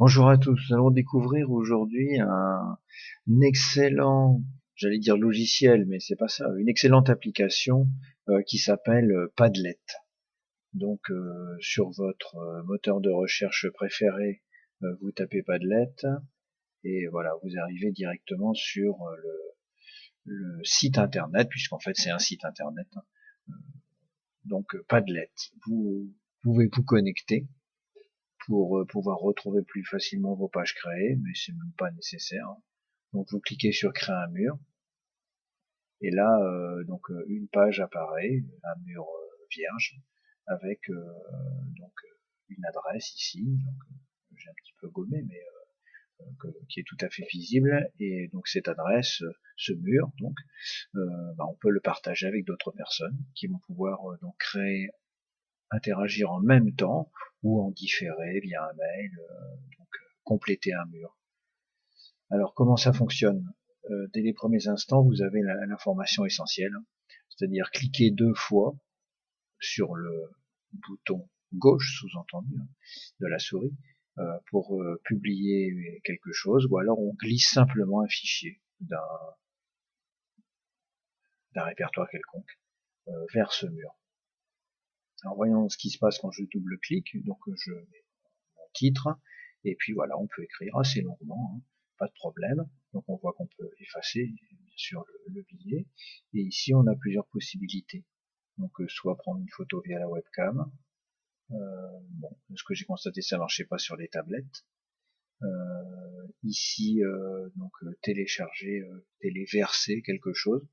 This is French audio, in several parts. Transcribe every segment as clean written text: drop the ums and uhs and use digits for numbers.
Bonjour à tous, nous allons découvrir aujourd'hui un excellent, j'allais dire logiciel, mais c'est pas ça, une excellente application qui s'appelle Padlet. Donc sur votre moteur de recherche préféré, vous tapez Padlet et voilà, vous arrivez directement sur le site internet, puisqu'en fait c'est un site internet. Donc Padlet, vous pouvez vous connecter pour pouvoir retrouver plus facilement vos pages créées, mais c'est même pas nécessaire. Donc vous cliquez sur créer un mur, et là une page apparaît, un mur vierge, avec une adresse ici, donc j'ai un petit peu gommé, mais qui est tout à fait visible, et donc cette adresse, ce mur, donc on peut le partager avec d'autres personnes qui vont pouvoir donc créer, interagir en même temps ou en différé via un mail, compléter un mur. Alors comment ça fonctionne? Dès les premiers instants, vous avez l'information essentielle, c'est-à-dire cliquer 2 fois sur le bouton gauche, sous-entendu, de la souris, pour publier quelque chose, ou alors on glisse simplement un fichier d'un répertoire quelconque vers ce mur. Alors voyons ce qui se passe quand je double-clique, donc je mets mon titre, et puis voilà, on peut écrire assez longuement, hein, pas de problème. Donc on voit qu'on peut effacer bien sûr le billet, et ici on a plusieurs possibilités. Donc soit prendre une photo via la webcam, bon, ce que j'ai constaté ça marchait pas sur les tablettes. Ici télécharger, téléverser quelque chose.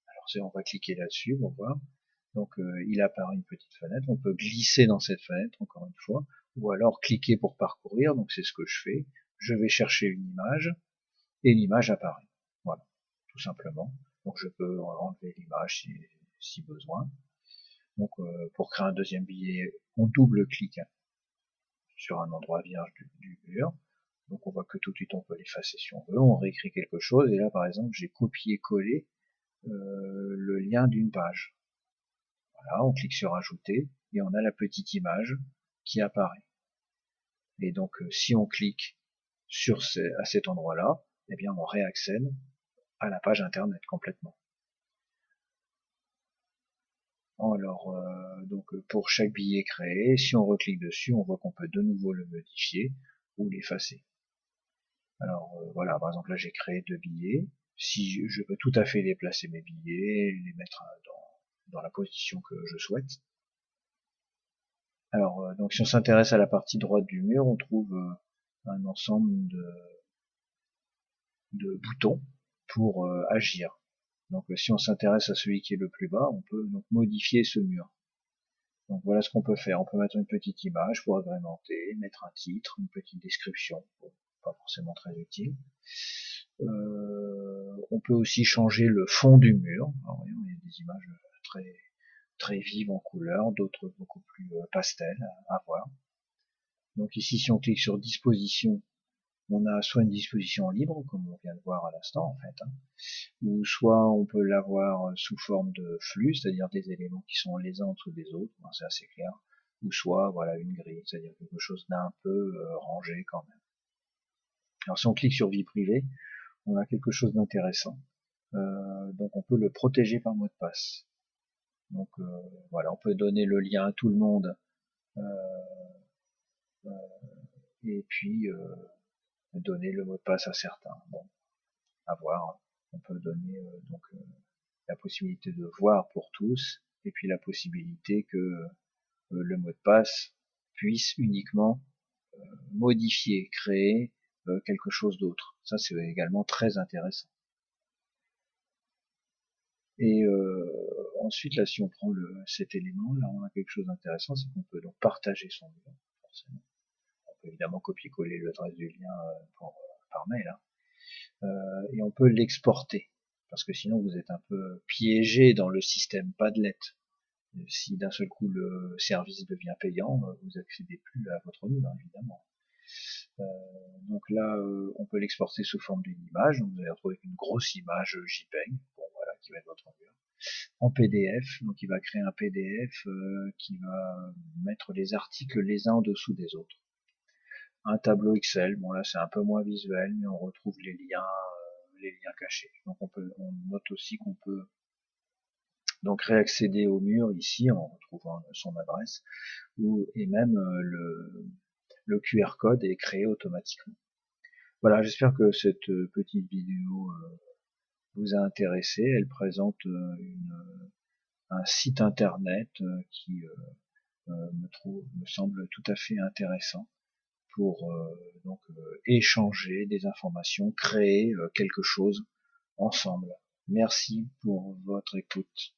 Alors on va cliquer là-dessus, on va voir. Donc il apparaît une petite fenêtre, on peut glisser dans cette fenêtre encore une fois, ou alors cliquer pour parcourir, donc c'est ce que je fais. Je vais chercher une image, et l'image apparaît. Voilà, tout simplement. Donc je peux enlever l'image si besoin. Donc pour créer un deuxième billet, on double-clique sur un endroit vierge du mur. Donc on voit que tout de suite on peut l'effacer si on veut, on réécrit quelque chose, et là par exemple j'ai copié-collé le lien d'une page. Voilà, on clique sur ajouter, et on a la petite image qui apparaît. Et donc si on clique à cet endroit-là, eh bien on réaccède à la page internet complètement. Alors pour chaque billet créé, si on reclique dessus, on voit qu'on peut de nouveau le modifier ou l'effacer. Alors voilà, par exemple là j'ai créé 2 billets. Si je peux tout à fait déplacer mes billets, les mettre dans la position que je souhaite. Alors donc si on s'intéresse à la partie droite du mur, on trouve un ensemble de boutons pour agir. Donc si on s'intéresse à celui qui est le plus bas, on peut donc modifier ce mur. Donc voilà ce qu'on peut faire. On peut mettre une petite image pour agrémenter, mettre un titre, une petite description, pas forcément très utile. On peut aussi changer le fond du mur. Alors, voyons, il y a des images très très vives en couleur, d'autres beaucoup plus pastel à voir. Donc ici, si on clique sur disposition, on a soit une disposition libre, comme on vient de voir à l'instant en fait, hein, ou soit on peut l'avoir sous forme de flux, c'est-à-dire des éléments qui sont les uns en dessous des autres, c'est assez clair, ou soit voilà une grille, c'est-à-dire quelque chose d'un peu rangé quand même. Alors si on clique sur vie privée, on a quelque chose d'intéressant. Donc on peut le protéger par mot de passe. Donc voilà, on peut donner le lien à tout le monde, euh, et puis donner le mot de passe à certains. Bon, à voir. On peut donner la possibilité de voir pour tous, et puis la possibilité que le mot de passe puisse uniquement modifier, créer quelque chose d'autre. Ça c'est également très intéressant. Et ensuite là, si on prend cet élément, là on a quelque chose d'intéressant, c'est qu'on peut donc partager son lien, forcément. On peut évidemment copier-coller l'adresse du lien par mail, hein. Et on peut l'exporter, parce que sinon vous êtes un peu piégé dans le système Padlet. Si d'un seul coup le service devient payant, vous accédez plus à votre mur, évidemment. Donc là, on peut l'exporter sous forme d'une image. Donc vous allez retrouver une grosse image JPEG, bon voilà, qui va être votre mur. En PDF, donc il va créer un PDF qui va mettre les articles les uns en dessous des autres. un tableau Excel. Bon là c'est un peu moins visuel, mais on retrouve les liens cachés. Donc on note aussi qu'on peut donc réaccéder au mur ici en retrouvant son adresse, et même le QR code est créé automatiquement. Voilà, j'espère que cette petite vidéo vous a intéressé. Elle présente un site internet qui me semble tout à fait intéressant pour échanger des informations, créer quelque chose ensemble. Merci pour votre écoute.